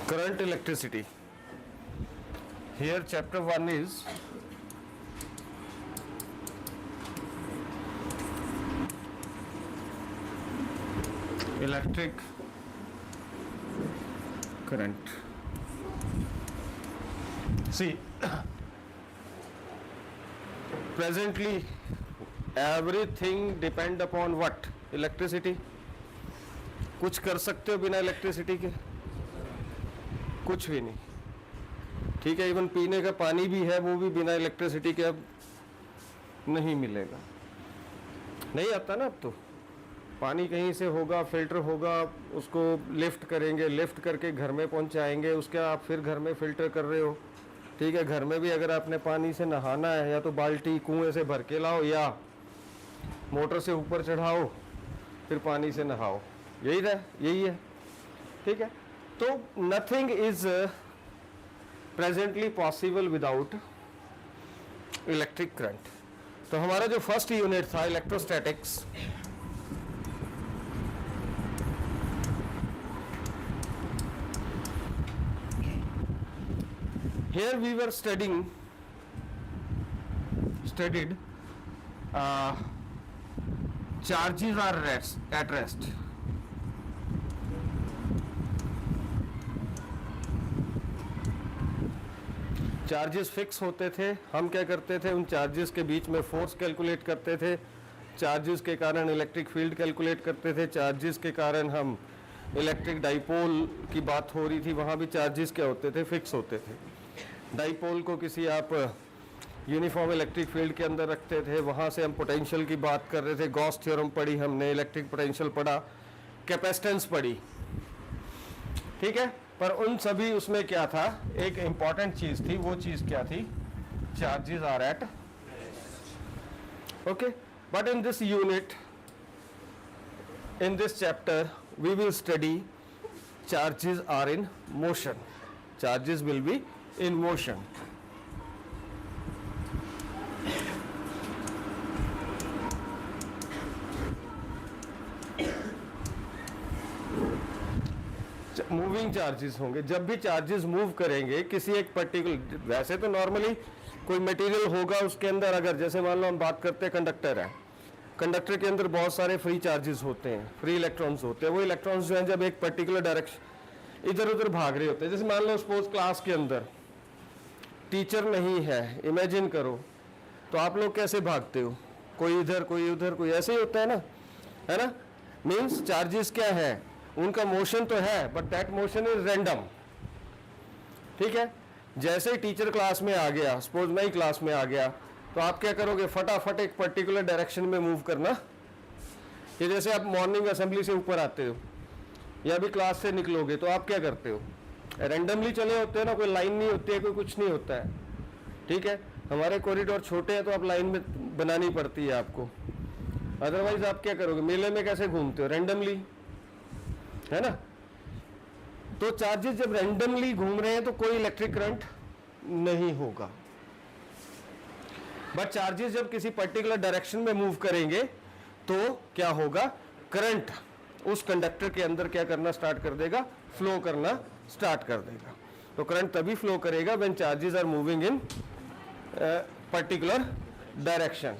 Current electricity. Here chapter 1 is electric current. See, presently everything depend upon what? Electricity. कुछ कर सकते हो बिना इलेक्ट्रिसिटी के? कुछ भी नहीं. ठीक है, इवन पीने का पानी भी है, वो भी बिना इलेक्ट्रिसिटी के अब नहीं मिलेगा. नहीं आता ना अब तो. पानी कहीं से होगा, फिल्टर होगा, उसको लिफ्ट करेंगे, लिफ्ट करके घर में पहुंचाएंगे, उसके आप फिर घर में फिल्टर कर रहे हो. ठीक है, घर में भी अगर आपने पानी से नहाना है, या तो बाल्टी कुएं से भर के लाओ या मोटर से ऊपर चढ़ाओ, फिर पानी से नहाओ. यही है. ठीक है, तो nothing is presently possible without electric current. तो हमारा जो फर्स्ट यूनिट था electrostatics, here we were studied charges are at rest. Charges fix होते थे. हम क्या करते थे, उन चार्जेस के बीच में फोर्स कैलकुलेट करते थे. चार्जेस के कारण इलेक्ट्रिक फील्ड कैलकुलेट करते थे. चार्जेस के कारण हम इलेक्ट्रिक डाइपोल की बात हो रही थी, वहाँ भी चार्जेस क्या होते थे, फिक्स होते थे. डाइपोल को किसी आप यूनिफॉर्म इलेक्ट्रिक फील्ड के अंदर रखते थे, वहाँ से हम पोटेंशियल की बात कर रहे थे. गॉस थ्योरम पढ़ी हमने, इलेक्ट्रिक पोटेंशियल पढ़ा, कैपेसिटेंस पढ़ी. ठीक है, पर उन सभी उसमें क्या था, एक इंपॉर्टेंट चीज थी. वो चीज क्या थी? Charges are at. Okay, but in this unit, in this chapter we will study charges are in motion. Charges will be in motion. Moving charges होंगे. जब भी चार्जेस मूव करेंगे किसी एक पर्टिकुलर, वैसे तो नॉर्मली कोई मटेरियल होगा उसके अंदर, अगर जैसे मान लो हम बात करते हैं कंडक्टर है, कंडक्टर के अंदर बहुत सारे फ्री चार्जेस होते हैं, फ्री इलेक्ट्रॉन्स होते हैं. वो इलेक्ट्रॉन्स जो हैं जब एक पर्टिकुलर डायरेक्शन इधर उधर भाग रहे होते हैं, जैसे मान लो सपोज क्लास के अंदर टीचर नहीं है, इमेजिन करो, तो आप लोग कैसे भागते हो? कोई इधर कोई उधर, कोई ऐसे ही होता है ना. मीन्स चार्जेस क्या है, उनका मोशन तो है, but that motion is random. ठीक है, जैसे ही टीचर क्लास में आ गया, सपोज मैं ही क्लास में आ गया, तो आप क्या करोगे, फटाफट एक पर्टिकुलर डायरेक्शन में मूव करना. ये जैसे आप मॉर्निंग असेंबली से ऊपर आते हो या भी क्लास से निकलोगे, तो आप क्या करते हो, रैंडमली चले होते हो ना, कोई लाइन नहीं होती है, कोई कुछ नहीं होता है. ठीक है, हमारे कॉरिडोर छोटे हैं तो आप लाइन में बनानी पड़ती है आपको. अदरवाइज आप क्या करोगे, मेले में कैसे घूमते हो, रैंडमली, है ना. तो चार्जेस जब रैंडमली घूम रहे हैं तो कोई इलेक्ट्रिक करंट नहीं होगा. बट चार्जेस जब किसी पर्टिकुलर डायरेक्शन में मूव करेंगे तो क्या होगा, करंट उस कंडक्टर के अंदर क्या करना स्टार्ट कर देगा, फ्लो करना स्टार्ट कर देगा. तो करंट तभी फ्लो करेगा when charges are moving in particular direction.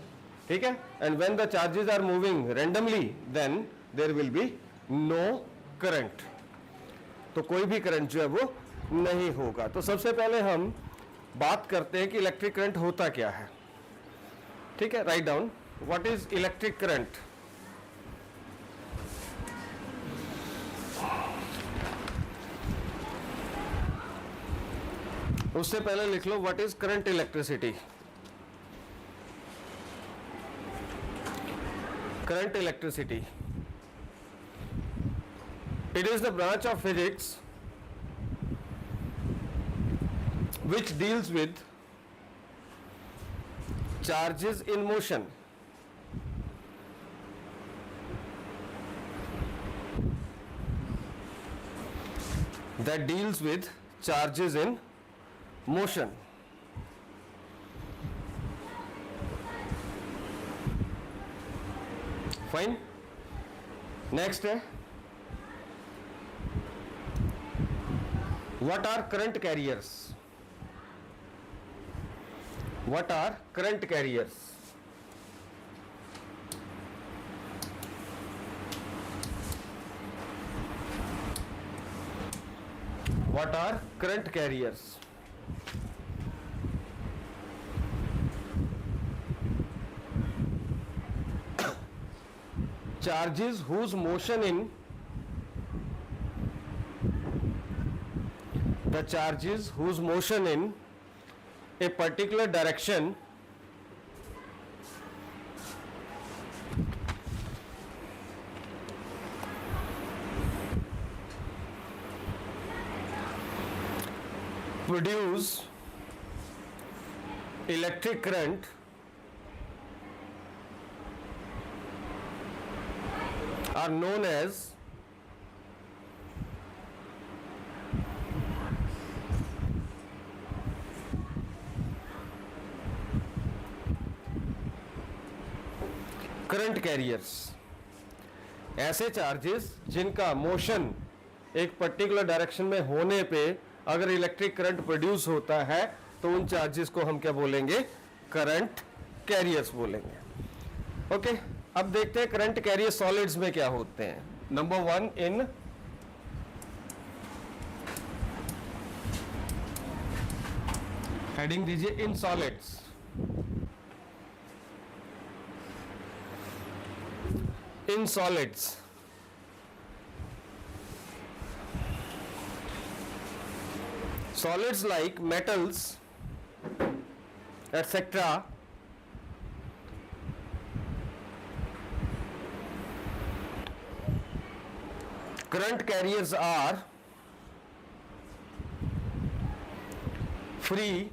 ठीक है, and when the charges are moving randomly then there will be no current. तो कोई भी करंट जो है वो नहीं होगा. तो सबसे पहले हम बात करते हैं कि इलेक्ट्रिक करंट होता क्या है. ठीक है, write down, what is electric current. उससे पहले लिख लो what is current electricity. Current electricity, it is the branch of physics which deals with charges in motion. That deals with charges in motion. Fine. Next है What are current carriers? What are current carriers? What are current carriers? Charges whose motion in the charges whose motion in a particular direction produce electric current are known as current carriers. ऐसे charges जिनका motion एक particular direction में होने पे अगर electric current produce होता है तो उन चार्जेस को हम क्या बोलेंगे? करंट कैरियर्स बोलेंगे। ओके, अब देखते हैं करंट कैरियर सॉलिड्स में क्या होते हैं। नंबर 1 इन हेडिंग दीजिए in solids. In solids, solids like metals etc. Current carriers are free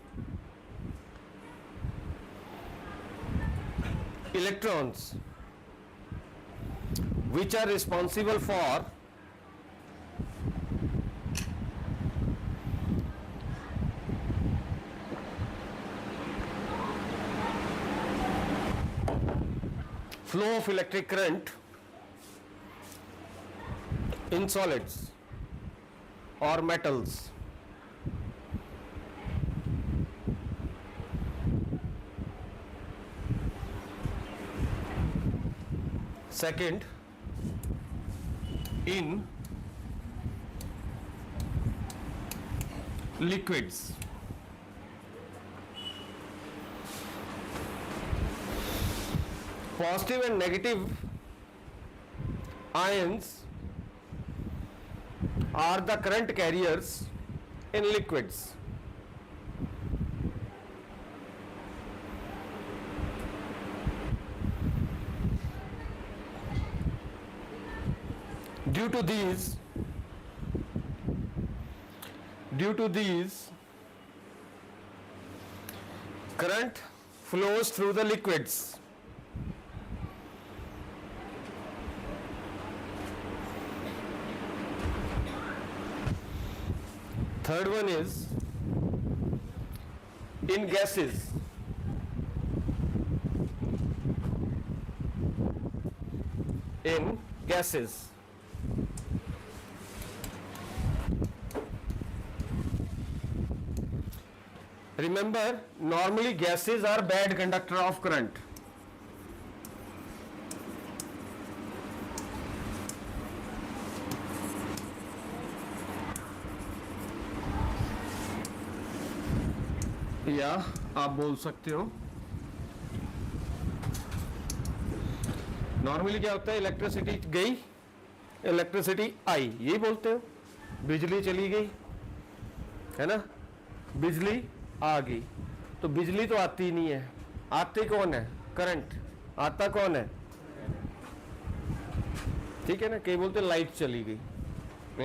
electrons which are responsible for flow of electric current in solids or metals. Second, in liquids, positive and negative ions are the current carriers in liquids. Due to these, current flows through the liquids. Third one is in gases. In gases. Remember, normally gases are bad conductor of current. या आप बोल सकते हो normally क्या होता है, electricity गई, electricity आई, यही बोलते हो। बिजली चली गई है ना, बिजली आ गई, तो बिजली तो आती नहीं है, आती कौन है? करंट। आता कौन है? ठीक है ना। कई बोलते लाइट चली गई,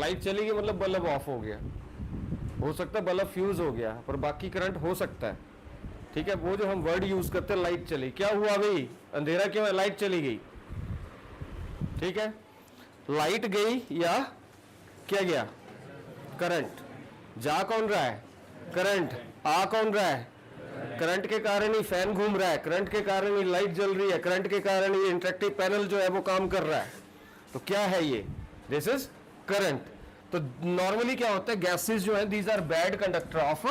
लाइट चली गई मतलब बल्ब ऑफ हो गया, हो सकता है बल्ब फ्यूज हो गया, पर बाकी करंट हो सकता है। ठीक है, वो जो हम वर्ड यूज करते हैं लाइट चली, क्या हुआ भाई? अंधेरा क्यों है? लाइट चली गई। ठीक है, लाइट गई या क्या गया? करंट। जा कौन रहा है? करंट। आ कौन रहा है? करंट के कारण ही फैन घूम रहा है, करंट के कारण ही लाइट जल रही है, करंट के कारण ये इंटरेक्टिव पैनल जो है वो काम कर रहा है। तो क्या है ये? This is current. तो नॉर्मली क्या होता है, गैसेस जो है these are bad conductor of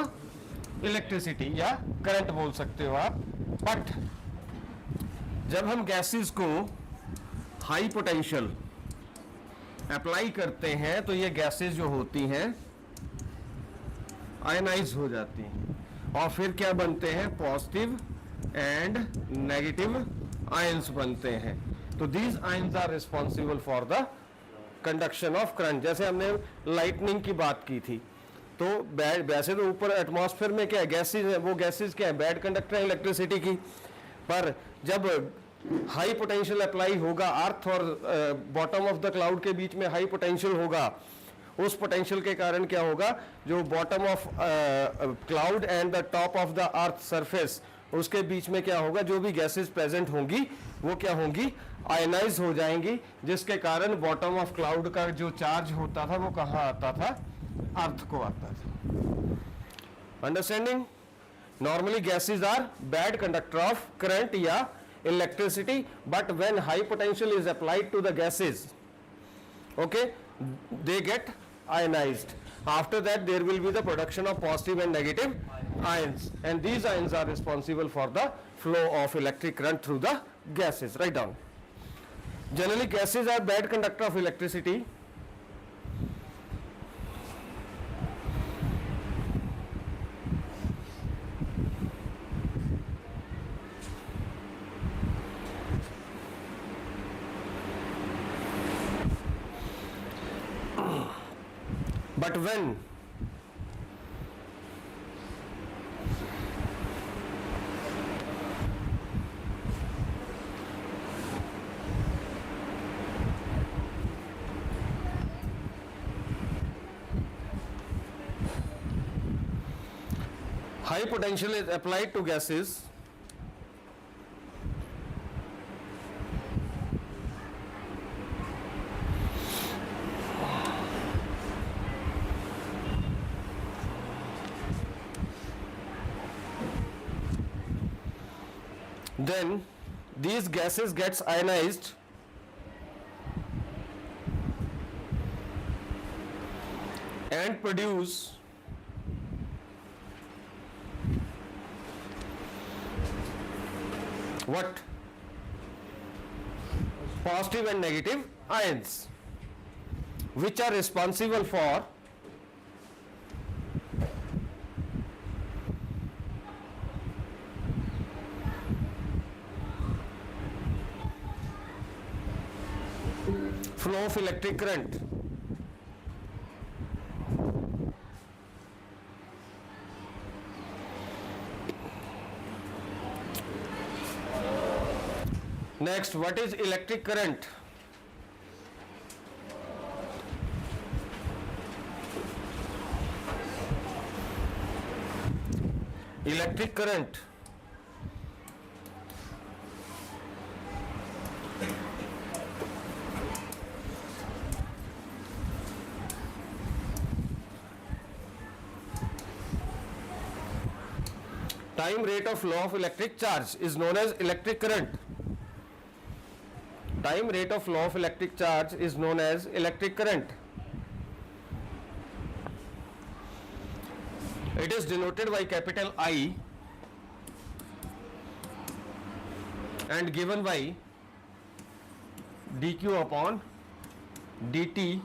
electricity या करंट बोल सकते हो आप। बट जब हम गैसेस को हाई पोटेंशियल अप्लाई करते हैं तो ये गैसेस जो होती हैं आयनाइज हो जाती हैं और फिर क्या बनते हैं, पॉजिटिव एंड नेगेटिव आयंस बनते हैं। तो these ions are responsible for the conduction of current. जैसे हमने लाइटनिंग की बात की थी, तो वैसे तो ऊपर एटमॉस्फेयर में क्या है, गैसेज है, वो गैसेज क्या है, बैड कंडक्टर है इलेक्ट्रिसिटी की। पर जब हाई पोटेंशियल अप्लाई होगा, अर्थ और बॉटम ऑफ द क्लाउड के बीच में हाई पोटेंशियल होगा, उस पोटेंशियल के कारण क्या होगा, जो bottom of cloud and the top of the earth surface, उसके बीच में क्या होगा, जो भी गैसेस प्रेजेंट होंगी वो क्या होंगी, आयनाइज हो जाएंगी, जिसके कारण बॉटम ऑफ क्लाउड का जो चार्ज होता था वो कहाँ आता था, अर्थ को आता था। Understanding? Normally gases are bad conductor of current या electricity, but when high potential is applied to the gases, okay, they get ionized. After that there will be the production of positive and negative ions, and these ions are responsible for the flow of electric current through the gases. Write down. Generally gases are bad conductor of electricity. But when high potential is applied to gases, then these gases gets ionized and produce what? Positive and negative ions, which are responsible for flow of electric current. Next, what is electric current? Electric current time rate of flow of electric charge is known as electric current. Time rate of flow of electric charge is known as electric current. It is denoted by capital I and given by dq upon dt.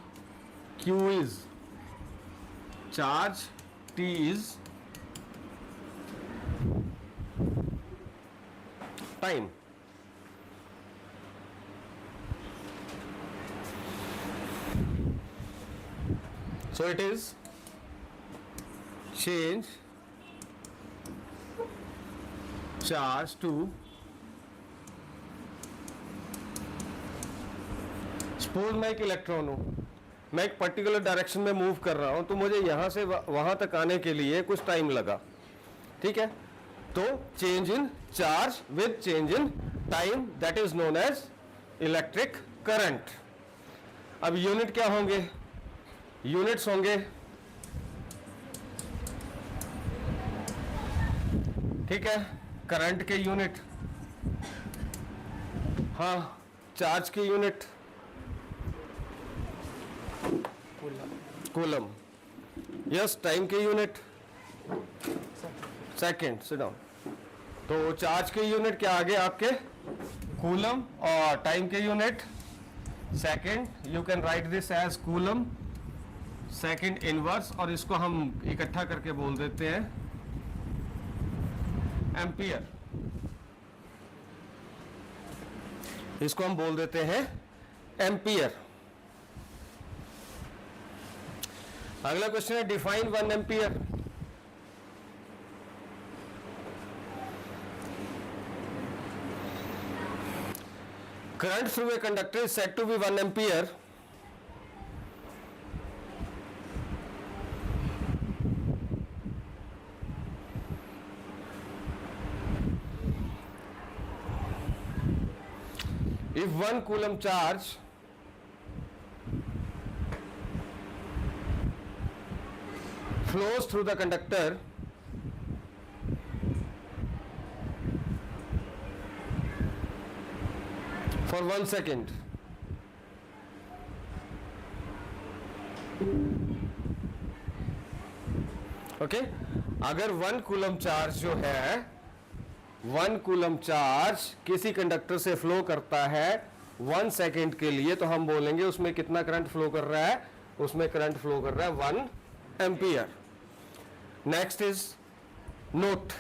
Q is charge, T is time. So it is change charge to, suppose मैं एक electron हूँ, मैं एक particular direction में move कर रहा हूँ, तो मुझे यहाँ से वहाँ तक आने के लिए कुछ टाइम लगा, ठीक है। तो change in charge with change in time, that is known as electric current. अब यूनिट क्या होंगे, यूनिट्स होंगे, ठीक है, करंट के यूनिट, हाँ, चार्ज के यूनिट, कूलम। यस, टाइम के यूनिट सेकेंड। Sit down. तो चार्ज के यूनिट क्या आगे आपके? कूलम, और टाइम के unit second. You can write this as coulomb second inverse, और इसको हम इकट्ठा करके बोल देते हैं एम्पियर। इसको हम बोल देते हैं एम्पियर। अगला क्वेश्चन है define 1 ampere. Current through a conductor is said to be 1 ampere if 1 coulomb charge flows through the conductor for 1 second, okay. अगर 1 कूलम चार्ज जो है, 1 कूलम चार्ज किसी कंडक्टर से फ्लो करता है 1 सेकेंड के लिए, तो हम बोलेंगे उसमें कितना करंट फ्लो कर रहा है? उसमें करंट फ्लो कर रहा है 1 एम्पियर। Next is note.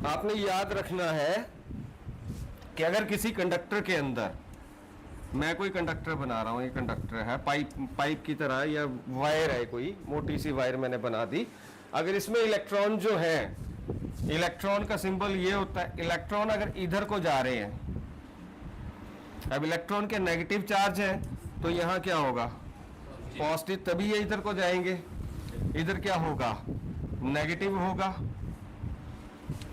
आपने याद रखना है कि अगर किसी कंडक्टर के अंदर, मैं कोई कंडक्टर बना रहा हूं, ये कंडक्टर है, पाइप की तरह, या वायर है, कोई मोटी सी वायर मैंने बना दी। अगर इसमें इलेक्ट्रॉन जो है, इलेक्ट्रॉन का सिंबल ये होता है, इलेक्ट्रॉन अगर इधर को जा रहे हैं, अब इलेक्ट्रॉन के नेगेटिव चार्ज है तो यहां क्या होगा? पॉजिटिव, तभी ये इधर को जाएंगे। इधर क्या होगा? नेगेटिव होगा,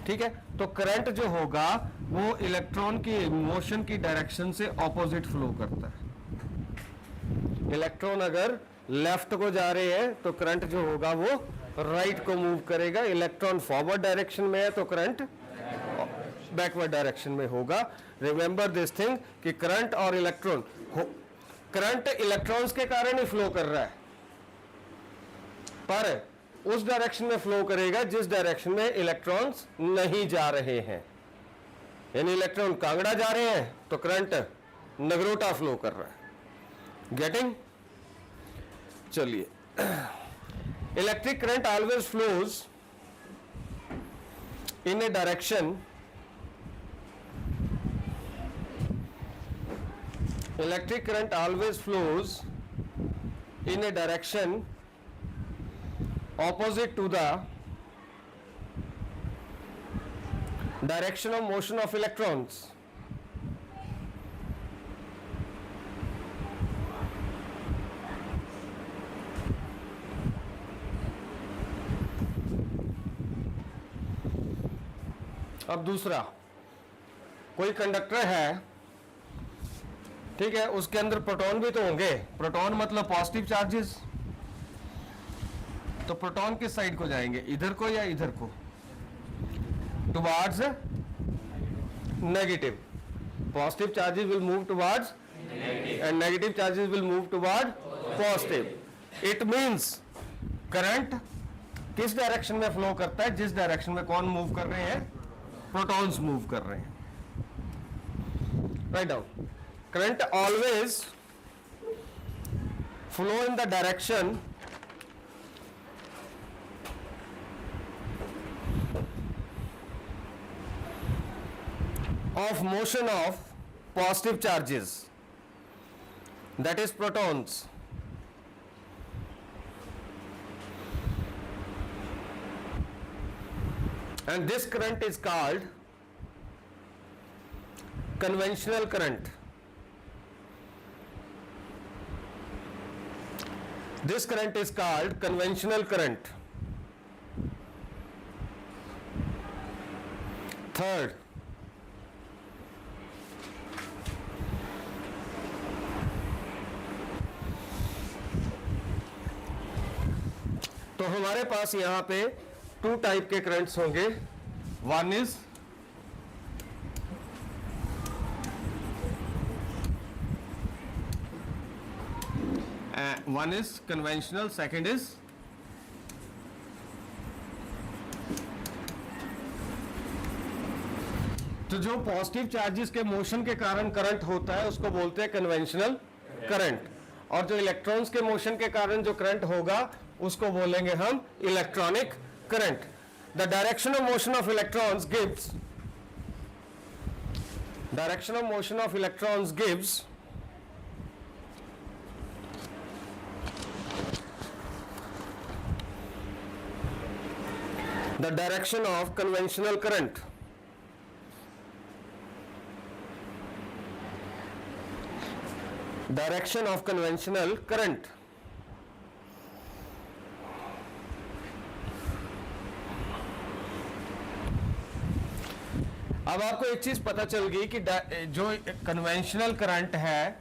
ठीक है। तो करंट जो होगा वो इलेक्ट्रॉन की मोशन की डायरेक्शन से ऑपोजिट फ्लो करता है। इलेक्ट्रॉन अगर लेफ्ट को जा रहे हैं तो करंट जो होगा वो राइट को मूव करेगा। इलेक्ट्रॉन फॉरवर्ड डायरेक्शन में है तो करंट बैकवर्ड डायरेक्शन में होगा। रिमेंबर दिस थिंग कि करंट और इलेक्ट्रॉन, करंट इलेक्ट्रॉन्स के कारण ही फ्लो कर रहा है, पर उस डायरेक्शन में फ्लो करेगा जिस डायरेक्शन में इलेक्ट्रॉन्स नहीं जा रहे हैं। यानी इलेक्ट्रॉन कांगड़ा जा रहे हैं तो करंट नगरोटा फ्लो कर रहा है। गेटिंग? चलिए, electric current always flows in A direction, electric current always flows in A direction opposite to the direction of motion of electrons. अब दूसरा, कोई कंडक्टर है, ठीक है, उसके अंदर प्रोटॉन भी तो होंगे। प्रोटॉन मतलब पॉजिटिव चार्जेस, तो प्रोटॉन किस साइड को जाएंगे? इधर को या इधर को? Towards negative. Positive charges will move towards and negative charges will move toward positive. It means current किस डायरेक्शन में फ्लो करता है? जिस डायरेक्शन में कौन मूव कर रहे हैं? प्रोटॉन्स मूव कर रहे हैं। Write down. Current always flow in the direction of motion of positive charges, that is protons. And this current is called conventional current. This current is called conventional current. Third, तो हमारे पास यहां पे 2 type के currents होंगे। One is one is conventional, second is तो जो positive charges के motion के कारण करंट होता है उसको बोलते हैं कन्वेंशनल करंट, और जो इलेक्ट्रॉन्स के मोशन के कारण जो करंट होगा उसको बोलेंगे हम electronic current. The direction of motion of electrons gives direction of motion of electrons gives the direction of conventional current. Direction of conventional current. अब आपको एक चीज पता चल गई कि जो कन्वेंशनल करंट है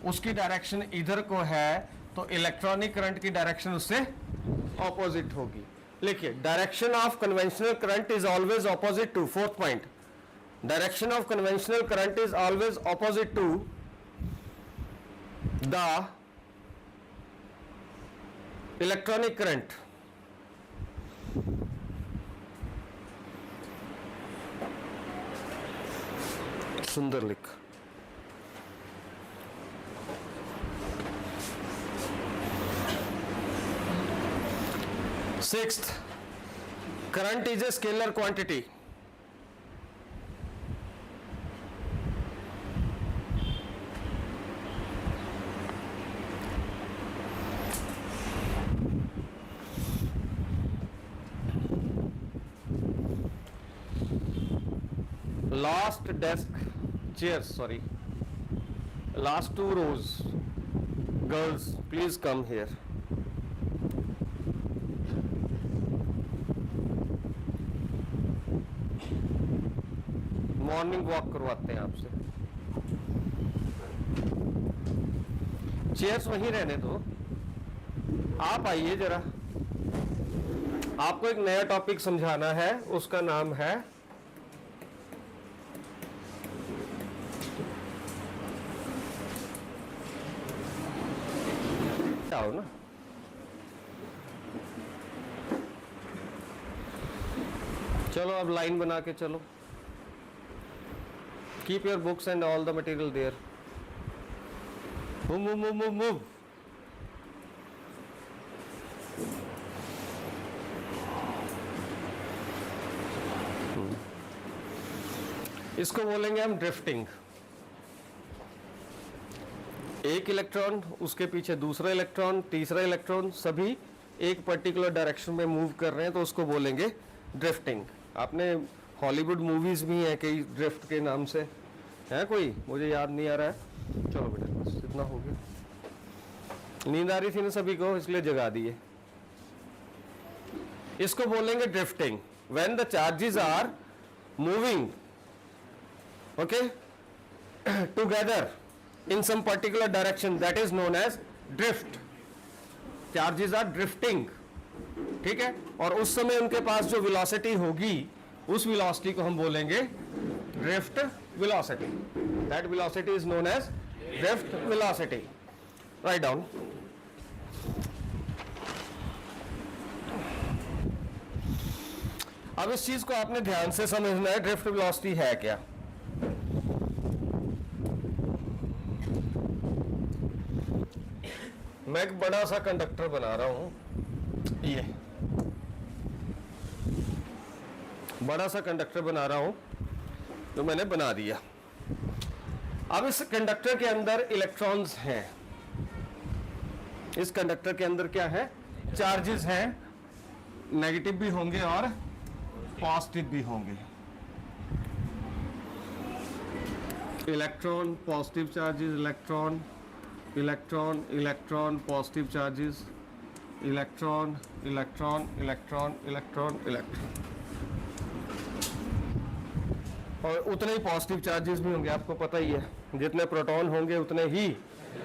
उसकी डायरेक्शन इधर को है, तो इलेक्ट्रॉनिक करंट की डायरेक्शन उससे ऑपोजिट होगी। लिखिए, direction of conventional current is always opposite to, fourth point, direction of conventional current is always opposite to the electronic current. सुंदर लिख। Sixth, current is a scalar quantity. Last desk chairs, sorry, last two rows, girls please come here. Morning walk करवाते हैं आपसे, chairs वहीं रहने दो, आप आइए जरा। आपको एक नया टॉपिक समझाना है, उसका नाम है आओ ना, चलो अब लाइन बना के चलो। Keep your books and all the material there. Move move move move move. इसको बोलेंगे हम ड्रिफ्टिंग। एक इलेक्ट्रॉन, उसके पीछे दूसरा इलेक्ट्रॉन, तीसरा इलेक्ट्रॉन, सभी एक पर्टिकुलर डायरेक्शन में मूव कर रहे हैं, तो उसको बोलेंगे ड्रिफ्टिंग। आपने हॉलीवुड मूवीज भी हैं कई ड्रिफ्ट के नाम से, है कोई, मुझे याद नहीं आ रहा है। चलो बेटा बस इतना हो गया। नींद आ रही थी ना सभी को, इसलिए जगा दिए। इसको बोलेंगे drifting. When the charges are moving okay together in some particular direction, that is known as drift. Charges are drifting, ठीक है। और उस समय उनके पास जो velocity होगी, उस velocity को हम बोलेंगे drift velocity. That velocity is known as drift velocity. Write down. अब इस चीज को आपने ध्यान से समझना है, drift velocity है क्या। मैं एक बड़ा सा कंडक्टर बना रहा हूं, ये बड़ा सा कंडक्टर बना रहा हूं, जो मैंने बना दिया। अब इस कंडक्टर के अंदर इलेक्ट्रॉन्स हैं। इस कंडक्टर के अंदर क्या है, चार्जेस हैं, नेगेटिव भी होंगे और पॉजिटिव भी होंगे। Electron, positive charges, electron, electron, electron, positive charges, electron, electron, electron, electron, electron, और उतने ही पॉजिटिव चार्जेस भी होंगे। आपको पता ही है, जितने प्रोटॉन होंगे उतने ही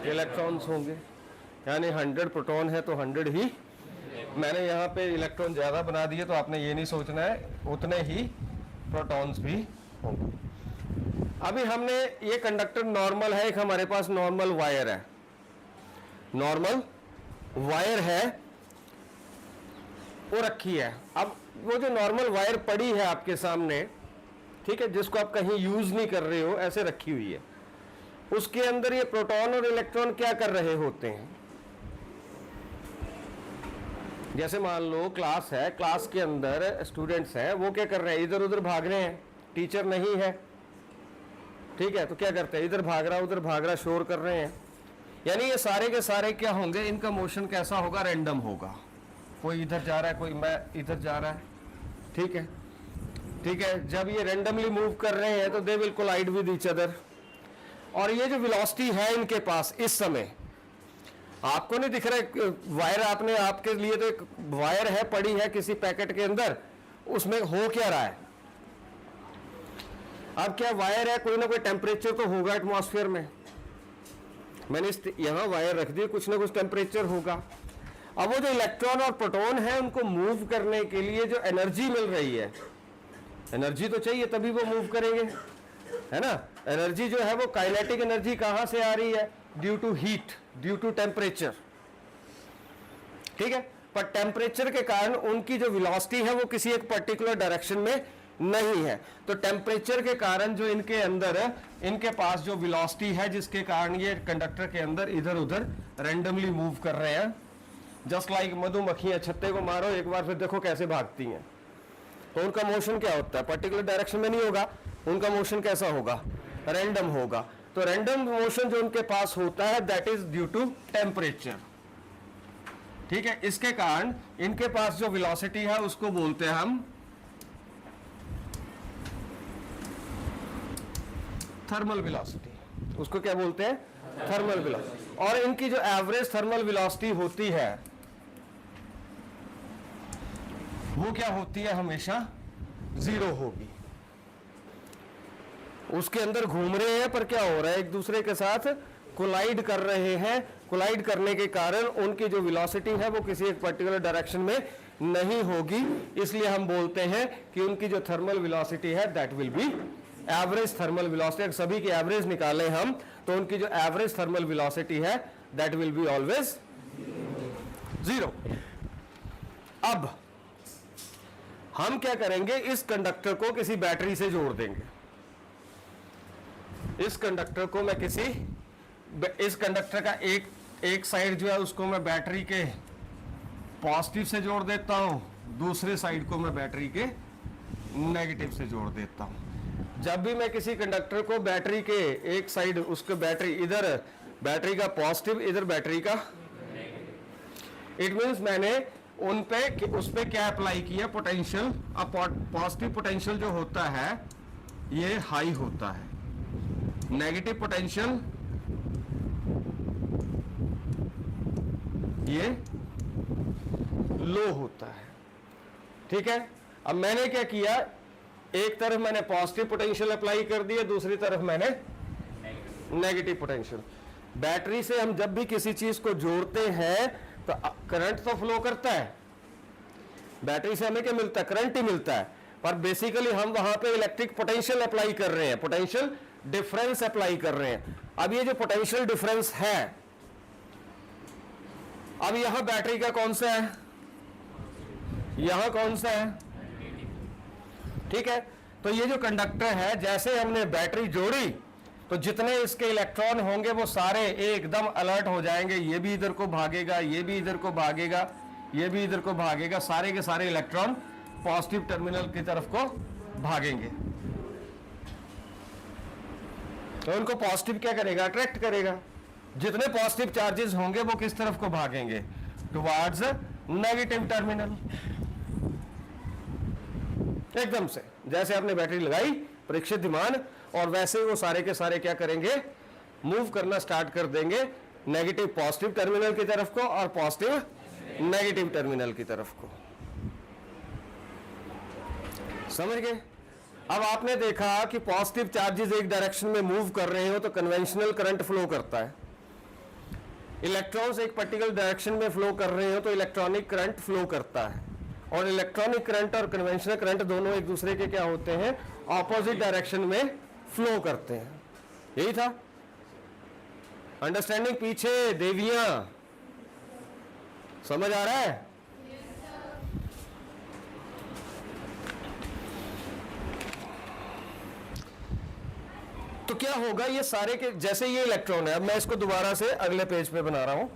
इलेक्ट्रॉन्स होंगे, यानी 100 प्रोटॉन है तो 100 ही। मैंने यहाँ पे इलेक्ट्रॉन ज़्यादा बना दिए, तो आपने ये नहीं सोचना है, उतने ही प्रोटॉन्स भी होंगे। अभी हमने ये कंडक्टर नॉर्मल है, एक हमारे पास नॉर्मल वायर है। नॉर्मल वायर है वो रखी है। अब वो जो नॉर्मल वायर पड़ी है आपके सामने, ठीक है, जिसको आप कहीं यूज नहीं कर रहे हो, ऐसे रखी हुई है, उसके अंदर ये प्रोटॉन और इलेक्ट्रॉन क्या कर रहे होते हैं? जैसे मान लो क्लास है, क्लास के अंदर स्टूडेंट्स हैं, वो क्या कर रहे हैं? इधर उधर भाग रहे हैं, टीचर नहीं है, ठीक है, तो क्या करते हैं? इधर भाग रहा उधर भाग रहा, शोर कर रहे हैं। यानी ये सारे के सारे क्या होंगे? इनका मोशन कैसा होगा? रैंडम होगा। कोई इधर जा रहा है, कोई मैं इधर जा रहा है, ठीक है, ठीक है। जब ये रैंडमली मूव कर रहे हैं तो they will collide with each other. और ये जो वेलोसिटी है इनके पास इस समय, आपको नहीं दिख रहा है वायर, आपने आपके लिए तो एक वायर है पड़ी है किसी पैकेट के अंदर, उसमें हो क्या रहा है? अब क्या वायर है, कोई ना कोई टेम्परेचर तो होगा एटमॉस्फेयर में, मैंने यहां वायर रख दी, कुछ ना कुछ टेम्परेचर होगा। अब वो जो इलेक्ट्रॉन और प्रोटॉन है उनको मूव करने के लिए जो एनर्जी मिल रही है, एनर्जी तो चाहिए तभी वो मूव करेंगे, है ना। एनर्जी जो है वो काइनेटिक एनर्जी कहां से आ रही है? Due to heat, due to temperature, ठीक है। पर टेम्परेचर के कारण उनकी जो वेलोसिटी है वो किसी एक पर्टिकुलर डायरेक्शन में नहीं है। तो टेम्परेचर के कारण जो इनके अंदर इनके पास जो वेलोसिटी है, जिसके कारण ये कंडक्टर के अंदर इधर उधर रैंडमली मूव कर रहे हैं, जस्ट लाइक मधुमक्खियां, छत्ते को मारो एक बार फिर देखो कैसे भागती हैं। तो उनका मोशन क्या होता है? पर्टिकुलर डायरेक्शन में नहीं होगा, उनका मोशन कैसा होगा? रैंडम होगा। तो रैंडम मोशन जो उनके पास होता है that is due to temperature, ठीक है। इसके कारण इनके पास जो वेलोसिटी है उसको बोलते हैं हम थर्मल वेलोसिटी। उसको क्या बोलते हैं? Thermal velocity. और इनकी जो एवरेज थर्मल वेलोसिटी होती है वो क्या होती है? हमेशा जीरो होगी। उसके अंदर घूम रहे हैं पर क्या हो रहा है? एक दूसरे के साथ कोलाइड कर रहे हैं। कोलाइड करने के कारण उनकी जो वेलोसिटी है वो किसी एक पर्टिकुलर डायरेक्शन में नहीं होगी, इसलिए हम बोलते हैं कि उनकी जो थर्मल वेलोसिटी है that will be average thermal velocity. अगर सभी की एवरेज निकालें हम तो उनकी जो एवरेज थर्मल वेलोसिटी है that will be always zero. अब हम क्या करेंगे? इस कंडक्टर को किसी बैटरी से जोड़ देंगे। इस कंडक्टर को मैं इस कंडक्टर का एक साइड जो है उसको मैं बैटरी के पॉजिटिव से जोड़ देता हूं, दूसरे साइड को मैं बैटरी के नेगेटिव से जोड़ देता हूं। जब भी मैं किसी कंडक्टर को बैटरी के एक साइड, उसके बैटरी इधर बैटरी का पॉजिटिव, इधर बैटरी का, इट मींस मैंने उस पे क्या अप्लाई किया? पोटेंशियल। अब पॉजिटिव पोटेंशियल जो होता है ये हाई होता है, नेगेटिव पोटेंशियल ये लो होता है, ठीक है। अब मैंने क्या किया? एक तरफ मैंने पॉजिटिव पोटेंशियल अप्लाई कर दिया, दूसरी तरफ मैंने नेगेटिव पोटेंशियल। बैटरी से हम जब भी किसी चीज को जोड़ते हैं तो करंट तो फ्लो करता है, बैटरी से हमें क्या मिलता है? करंट ही मिलता है, पर बेसिकली हम वहां पे इलेक्ट्रिक पोटेंशियल अप्लाई कर रहे हैं, पोटेंशियल डिफरेंस अप्लाई कर रहे हैं। अब ये जो पोटेंशियल डिफरेंस है, अब यहां बैटरी का कौन सा है? यहां कौन सा है? ठीक है। तो ये जो कंडक्टर है, जैसे हमने बैटरी जोड़ी तो जितने इसके इलेक्ट्रॉन होंगे वो सारे एकदम अलर्ट हो जाएंगे। ये भी इधर को भागेगा, ये भी इधर को भागेगा, ये भी इधर को भागेगा, सारे के सारे इलेक्ट्रॉन पॉजिटिव टर्मिनल की तरफ को भागेंगे। तो उनको पॉजिटिव क्या करेगा? अट्रैक्ट करेगा। जितने पॉजिटिव चार्जेस होंगे वो किस तरफ को भागेंगे? Towards negative terminal. एकदम से जैसे आपने बैटरी लगाई, परीक्षित ध्यान, और वैसे ही वो सारे के सारे क्या करेंगे? मूव करना स्टार्ट कर देंगे नेगेटिव पॉजिटिव टर्मिनल की तरफ को और पॉजिटिव नेगेटिव टर्मिनल की तरफ को। समझ गए? अब आपने देखा कि पॉजिटिव चार्जेस एक डायरेक्शन में मूव कर रहे हो तो कन्वेंशनल करंट फ्लो करता है, इलेक्ट्रॉन्स एक पर्टिकुलर डायरेक्शन में फ्लो कर रहे हो तो इलेक्ट्रॉनिक करंट फ्लो करता है। और इलेक्ट्रॉनिक करंट और कन्वेंशनल करंट दोनों एक दूसरे के क्या होते हैं? ऑपोजिट डायरेक्शन में फ्लो करते हैं। यही था अंडरस्टैंडिंग। पीछे देवियां समझ आ रहा है? तो क्या होगा, ये सारे के जैसे ये इलेक्ट्रॉन है, अब मैं इसको दोबारा से अगले पेज पे बना रहा हूं।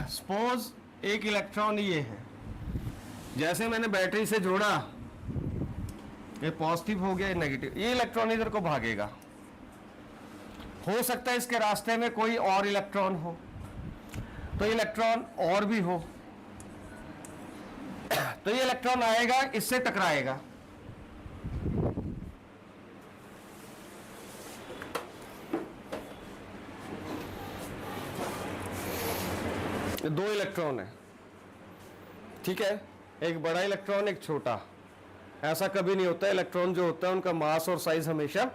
सपोज एक इलेक्ट्रॉन ये है, जैसे मैंने बैटरी से जोड़ा, ये पॉजिटिव हो गया, ये नेगेटिव, ये इलेक्ट्रॉन इधर को भागेगा। हो सकता है इसके रास्ते में कोई और इलेक्ट्रॉन हो, तो इलेक्ट्रॉन और भी हो, तो ये इलेक्ट्रॉन आएगा, इससे टकराएगा। दो इलेक्ट्रॉन है, ठीक है, एक बड़ा इलेक्ट्रॉन एक छोटा। ऐसा कभी नहीं होता, इलेक्ट्रॉन जो होता है उनका मास और साइज हमेशा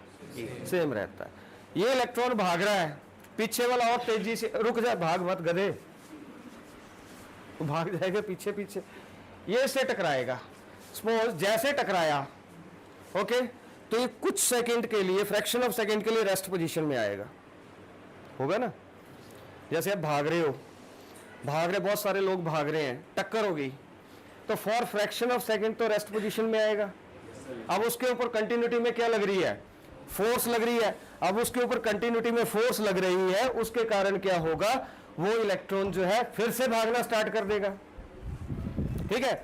सेम रहता है। ये इलेक्ट्रॉन भाग रहा है, पीछे वाला और तेजी से, रुक जा, भाग मत गधे, भाग जाएगा पीछे पीछे, ये इससे टकराएगा। सपोज जैसे टकराया, ओके, तो ये कुछ सेकंड के लिए, फ्रैक्शन ऑफ सेकंड के लिए रेस्ट पोजीशन में आएगा, होगा ना। जैसे आप भाग रहे, बहुत सारे लोग भाग रहे हैं, टक्कर हो गई, तो फॉर फ्रैक्शन ऑफ सेकंड तो रेस्ट पोजीशन में आएगा। अब उसके ऊपर कंटिन्यूटी में क्या लग रही है, फोर्स लग रही है। अब उसके ऊपर कंटिन्यूटी में फोर्स लग रही है, उसके कारण क्या होगा, वो इलेक्ट्रॉन जो है फिर से भागना स्टार्ट कर देगा, ठीक है।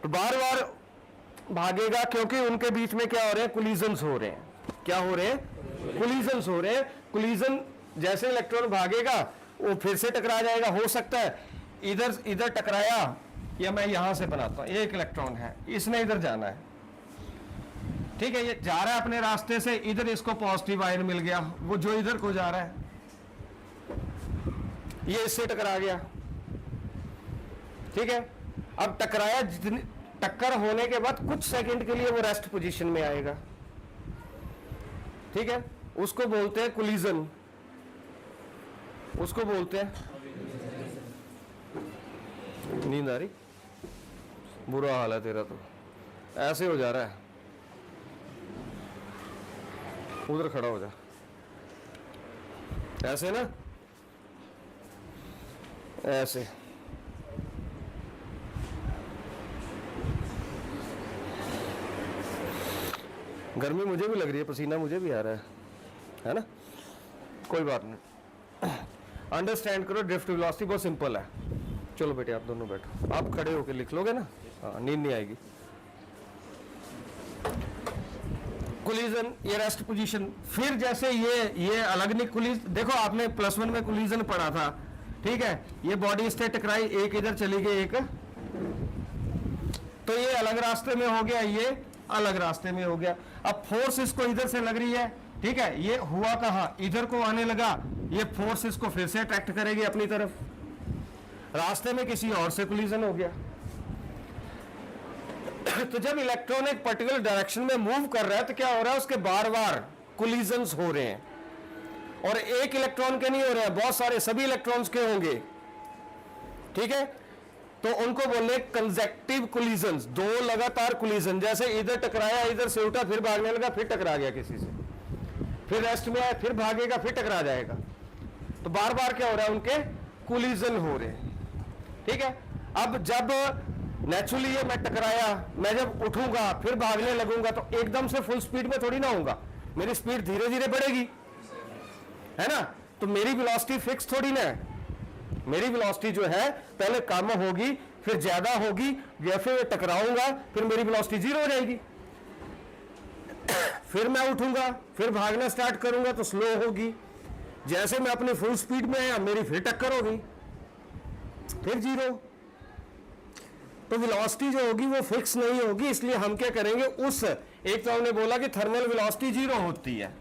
तो बार बार भागेगा, क्योंकि उनके बीच में क्या हो रहे हैं, कोलिजन्स हो रहे हैं। क्या हो रहे हैं, कोलिजन्स हो रहे हैं। कोलिजन जैसे इलेक्ट्रॉन भागेगा वो फिर से टकरा जाएगा। हो सकता है इधर इधर टकराया, या मैं यहां से बनाता हूं, एक इलेक्ट्रॉन है, इसने इधर जाना है, ठीक है, ये जा रहा है अपने रास्ते से, इधर इसको पॉजिटिव आयन मिल गया, वो जो इधर को जा रहा है, ये इससे टकरा गया, ठीक है। अब टकराया, जितनी टक्कर होने के बाद कुछ सेकंड के लिए वो रेस्ट पोजीशन में आएगा, ठीक है, उसको बोलते हैं कोलिजन, उसको बोलते हैं। नींद आ रही, बुरा हाल है तेरा, तो ऐसे हो जा रहा है, उधर खड़ा हो जा, ऐसे ना, ऐसे। गर्मी मुझे भी लग रही है, पसीना मुझे भी आ रहा है ना, कोई बात नहीं। अंडरस्टैंड करो, ड्रिफ्ट वेलोसिटी बहुत सिंपल है। चलो बेटे आप दोनों बैठो, आप खड़े होकर लिख लोगे ना, हाँ, नींद नहीं आएगी। कोलिजन, ये रेस्ट पोजीशन, फिर जैसे ये अलग नहीं, कोलिज देखो आपने +1 में कोलिजन पढ़ा था, ठीक है, ये बॉडी इससे टकराई, एक इधर चली गई, एक, तो ये अलग रास्ते में हो गया, ये अलग रास्ते में हो गया। अब फोर्स इसको इधर से लग रही है, ठीक है, ये हुआ कहां, इधर को आने लगा, ये फोर्स इसको फिर से अट्रैक्ट करेगी अपनी तरफ, रास्ते में किसी और से कोलिजन हो गया। तो जब इलेक्ट्रॉन एक पर्टिकुलर डायरेक्शन में मूव कर रहा है, तो क्या हो रहा है, उसके बार बार कोलिजन्स हो रहे हैं, और एक इलेक्ट्रॉन के नहीं हो रहे हैं, बहुत सारे, सभी इलेक्ट्रॉन्स के होंगे, ठीक है। तो उनको बोलने कंसेक्टिव कोलिजन्स, दो लगातार कोलिजन, जैसे इधर टकराया, इधर से उठा, फिर भागने लगा, फिर टकरा गया किसी से, फिर रेस्ट में आया, फिर भागेगा, फिर टकरा जाएगा। तो बार बार क्या हो रहा है, उनके कोलिजन हो रहे हैं, ठीक है। अब जब नेचुरली ये मैं टकराया, मैं जब उठूंगा फिर भागने लगूंगा, तो एकदम से फुल स्पीड में थोड़ी ना होऊंगा, मेरी स्पीड धीरे धीरे बढ़ेगी, है ना। तो मेरी वेलोसिटी फिक्स थोड़ी ना है, मेरी वेलोसिटी जो है पहले कम होगी, फिर ज्यादा होगी, जैसे टकराऊंगा फिर मेरी वेलोसिटी 0 हो जाएगी, फिर मैं उठूंगा, फिर भागना स्टार्ट करूंगा तो स्लो होगी, जैसे मैं अपनी फुल स्पीड में आया मेरी फिर टक्कर होगी, फिर 0। तो वेलोसिटी जो होगी वो फिक्स नहीं होगी, इसलिए हम क्या करेंगे, उस एक तो हमने बोला कि थर्मल वेलोसिटी 0 होती है,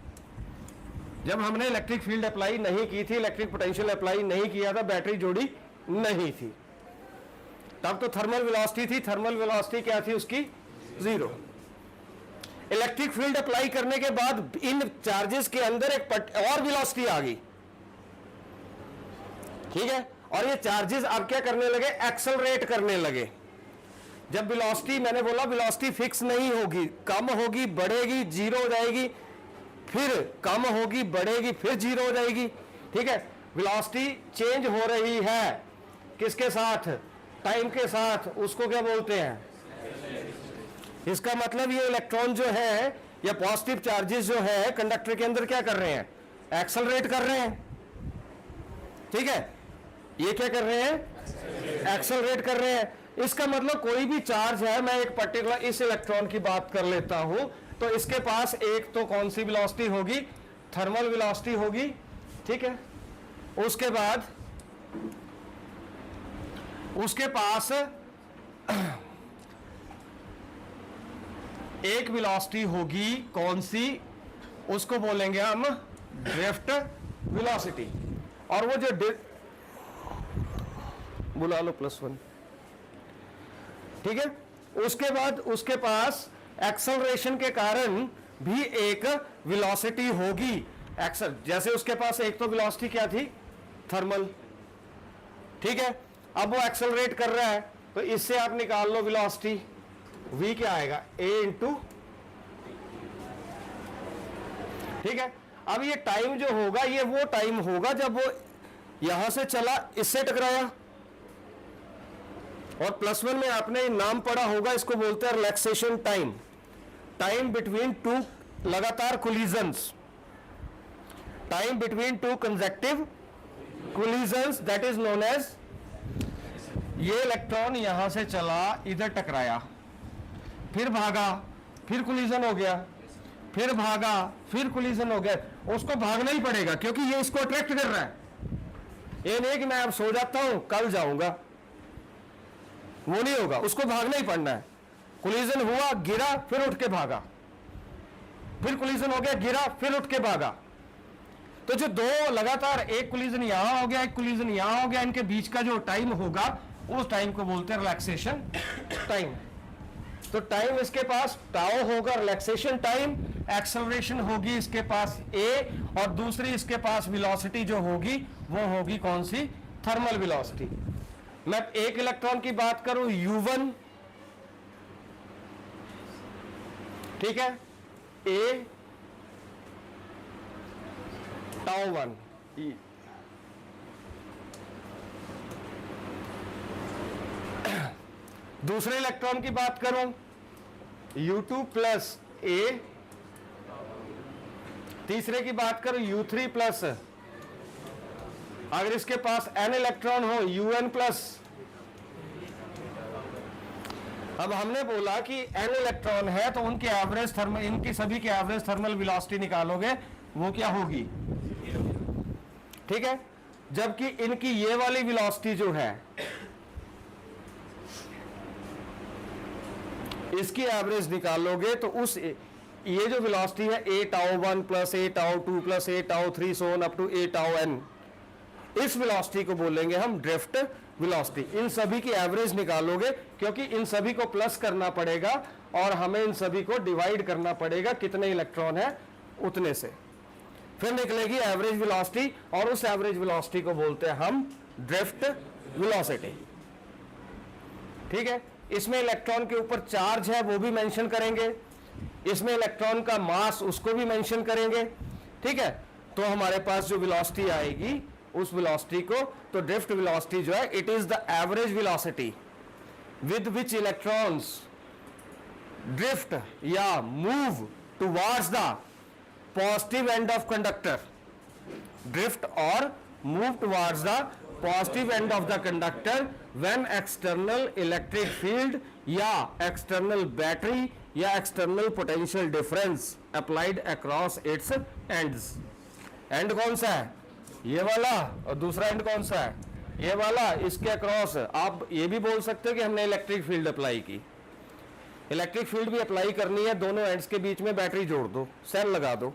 जब हमने इलेक्ट्रिक फील्ड अप्लाई नहीं की थी, इलेक्ट्रिक पोटेंशियल अप्लाई नहीं किया था, बैटरी जोड़ी नहीं थी, तब तो थर्मल वेलोसिटी थी। थर्मल वेलोसिटी क्या थी उसकी? 0। इलेक्ट्रिक फील्ड अप्लाई करने के बाद इन चार्जेस के अंदर एक और वेलोसिटी आ गई, ठीक है, और ये चार्जेस अब क्या करने लगे? एक्सेलरेट करने लगे। जब वेलोसिटी, मैंने बोला वेलोसिटी फिक्स नहीं होगी, कम होगी, बढ़ेगी, 0 हो जाएगी, फिर कम होगी, बढ़ेगी, फिर 0 हो जाएगी, ठीक है। वेलोसिटी चेंज हो रही है, किसके साथ? टाइम के साथ। उसको क्या बोलते हैं? इसका मतलब ये इलेक्ट्रॉन जो है या पॉजिटिव चार्जेस जो है कंडक्टर के अंदर क्या कर रहे हैं? एक्सेलरेट कर रहे हैं, ठीक है। ये क्या कर रहे हैं? एक्सेलरेट कर रहे हैं। इसका मतलब कोई भी चार्ज है, मैं एक पर्टिकुलर इस इलेक्ट्रॉन की बात कर लेता हूं, तो इसके पास एक तो कौन सी वेलोसिटी होगी? थर्मल वेलोसिटी होगी, ठीक है। उसके पास एक वेलोसिटी होगी, कौन सी? उसको बोलेंगे हम ड्रिफ्ट वेलोसिटी। और वो जो बुला लो +1, ठीक है। उसके बाद उसके पास एक्सेलरेशन के कारण भी एक वेलोसिटी होगी। जैसे उसके पास एक तो वेलोसिटी क्या थी? थर्मल, ठीक है। अब वो एक्सेलरेट कर रहा है, तो इससे आप निकाल लो वेलोसिटी, v क्या आएगा? a इंटू, ठीक है। अब ये टाइम जो होगा, ये वो टाइम होगा जब वो यहां से चला, इससे टकराया, और +1 में आपने नाम पढ़ा होगा, इसको बोलते हैं relaxation time. Time between two लगातार collisions, time between two consecutive collisions, that is known as. ये इलेक्ट्रॉन यहां से चला, इधर टकराया, फिर भागा, फिर कोलिजन हो गया, फिर भागा, फिर कोलिजन हो गया। उसको भागना ही पड़ेगा क्योंकि ये इसको अट्रैक्ट कर रहा है। ये नहीं कि मैं अब सो जाता हूं कल जाऊंगा, वो नहीं होगा, उसको भागना ही पड़ना है। कोलिजन हुआ, गिरा, फिर उठ के भागा, फिर कोलिजन हो गया, गिरा, फिर उठ के भागा। तो जो दो लगातार, एक कोलिजन यहां हो गया, एक कोलिजन यहां हो गया, इनके बीच का जो टाइम होगा उस टाइम को बोलते हैं रिलैक्सेशन टाइम। तो टाइम इसके पास टाउ होगा, रिलैक्सेशन टाइम। एक्सेलरेशन होगी इसके पास a, और दूसरी इसके पास वेलोसिटी जो होगी वो होगी कौन सी? Thermal velocity. मैं एक इलेक्ट्रॉन की बात करूं, u1, ठीक है, a τ1 e, दूसरे इलेक्ट्रॉन की बात करूं, u2 प्लस a, तीसरे की बात करूं u3 प्लस, अगर इसके पास n इलेक्ट्रॉन हो un प्लस। अब हमने बोला कि n इलेक्ट्रॉन है तो उनके एवरेज थर्मल, इनकी सभी के एवरेज थर्मल वेलोसिटी निकालोगे, वो क्या होगी? ठीक है। जबकि इनकी ये वाली वेलोसिटी जो है, इसकी एवरेज निकालोगे तो उस ये जो वेलोसिटी है a τ1 plus a τ2 plus a τ3 so on up to a τn, इस वेलोसिटी को बोलेंगे हम ड्रिफ्ट वेलोसिटी। इन सभी की एवरेज निकालोगे क्योंकि इन सभी को प्लस करना पड़ेगा और हमें इन सभी को डिवाइड करना पड़ेगा, कितने इलेक्ट्रॉन है उतने से, फिर निकलेगी एवरेज वेलोसिटी, और उस एवरेज वेलोसिटी को बोलते हैं हम ड्रिफ्ट वेलोसिटी। ठीक है। इसमें इलेक्ट्रॉन के ऊपर चार्ज है वो भी मेंशन करेंगे, इसमें इलेक्ट्रॉन का मास उसको भी मेंशन करेंगे। ठीक है। तो हमारे पास जो वेलोसिटी आएगी उस वेलोसिटी को, तो ड्रिफ्ट वेलोसिटी जो है, it is the average velocity with which electrons drift या move towards the positive end of conductor, drift और move towards the positive end of the conductor when external electric field या external battery या external potential difference applied across its ends. End कौन सा है? ये वाला। और दूसरा एंड कौन सा है? ये वाला। इसके अक्रॉस आप ये भी बोल सकते हो कि हमने इलेक्ट्रिक फील्ड अप्लाई की, इलेक्ट्रिक फील्ड भी अप्लाई करनी है, दोनों एंड्स के बीच में बैटरी जोड़ दो, सेल लगा दो,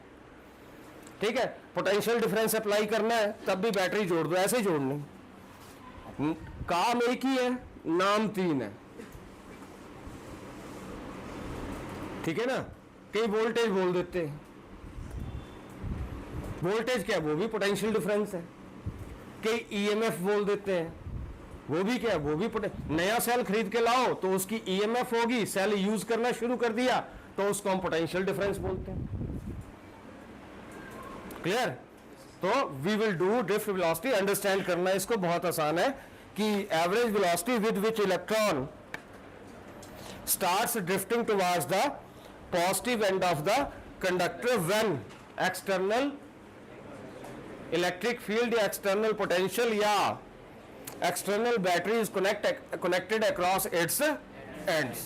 ठीक है, पोटेंशियल डिफरेंस अप्लाई करना है तब भी बैटरी जोड़ दो, ऐसे जोड़नी, काम एक ही है, नाम तीन है, ठीक है ना। कई वोल्टेज बोल देते हैं, वोल्टेज क्या है, वो भी पोटेंशियल डिफरेंस है। कई ईएमएफ बोल देते हैं, वो भी क्या है, वो भी नया सेल खरीद के लाओ तो उसकी ईएमएफ होगी, सेल यूज करना शुरू कर दिया तो उसको हम पोटेंशियल डिफरेंस बोलते हैं। क्लियर? तो we will do drift velocity, understand करना इसको बहुत आसान है कि average velocity with which electron starts drifting towards the positive end of the conductor when external electric field या एक्सटर्नल पोटेंशियल या external battery is connected across its ends.